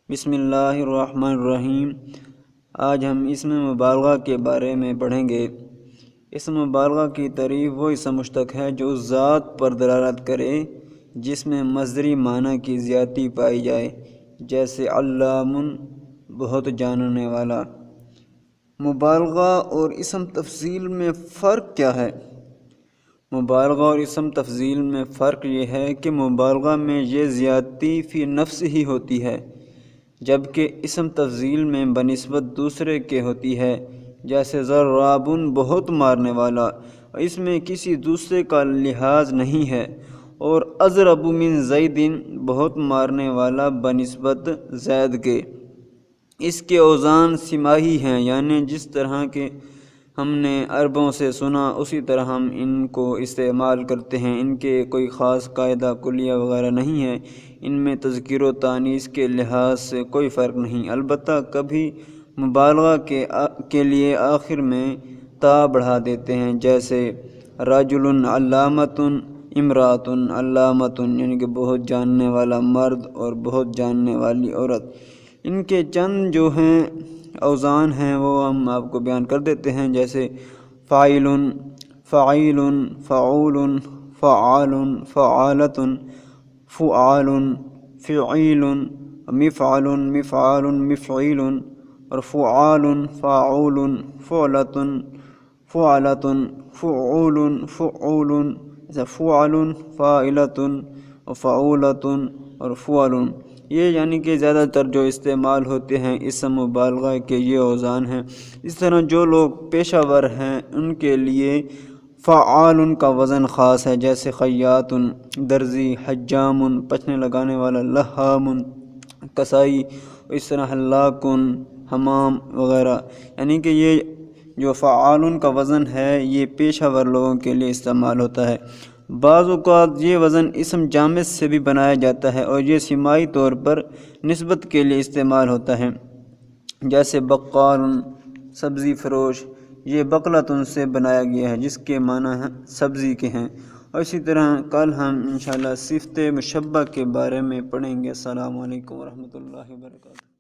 بسم اللہ الرحمن الرحیم۔ آج ہم اسم مبالغہ کے بارے میں پڑھیں گے۔ اسم مبالغہ کی تعریف وہ اسم مشتق ہے جو اس ذات پر دلالت کرے جس میں مصدری معنی کی زیادتی پائی جائے، جیسے علام، بہت جاننے والا۔ مبالغہ اور اسم تفضیل میں فرق کیا ہے؟ مبالغہ اور اسم تفضیل میں فرق یہ ہے کہ مبالغہ میں یہ زیادتی فی نفس ہی ہوتی ہے، جبکہ اسم تفضیل میں بنسبت دوسرے کے ہوتی ہے، جیسے ضراب، بہت مارنے والا، اس میں کسی دوسرے کا لحاظ نہیں ہے، اور اضرب من زید، بہت مارنے والا بنسبت زید کے۔ اس کے اوزان سماعی ہیں، یعنی جس طرح کے ہم نے عربوں سے سنا اسی طرح ہم ان کو استعمال کرتے ہیں۔ ان کے کوئی خاص قاعدہ کلیہ وغیرہ نہیں ہے، ان میں تذکیر و تانیث کے لحاظ سے کوئی فرق نہیں۔ البتہ کبھی مبالغہ کے لیے آخر میں تا بڑھا دیتے ہیں، جیسے رجل علامۃ، امرأۃ علامۃ، یعنی کہ بہت جاننے والا مرد اور بہت جاننے والی عورت۔ ان کے چند جو ہیں اوزان ہیں وہ ہم آپ کو بیان کر دیتے ہیں، جیسے فاعل، فعیل، فعول، فعال، فعالۃ، فعال، فعیل، مفعل، مفعال، مفعیل، اور فعال، فاعول، فعلۃ، فعلۃ، فعول، فعول، فعل، فاعلۃ، فعولۃ، اور فعل۔ یہ یعنی کہ زیادہ تر جو استعمال ہوتے ہیں اسم مبالغہ کے یہ اوزان ہیں۔ اس طرح جو لوگ پیشہ ور ہیں ان کے لیے فعال کا وزن خاص ہے، جیسے خیاط، درزی، حجام، پچھنے لگانے والا، لحام، کسائی، اس طرح حلاق، حمام وغیرہ۔ یعنی کہ یہ جو فعال کا وزن ہے یہ پیشہ ور لوگوں کے لیے استعمال ہوتا ہے۔ بعض اوقات یہ وزن اسم جامد سے بھی بنایا جاتا ہے اور یہ سماعی طور پر نسبت کے لیے استعمال ہوتا ہے، جیسے بقال، سبزی فروش، یہ بقلۃ سے بنایا گیا ہے جس کے معنی سبزی کے ہیں۔ اور اسی طرح کل ہم انشاءاللہ صفت مشبہ کے بارے میں پڑھیں گے۔ السلام علیکم ورحمۃ اللہ وبرکاتہ۔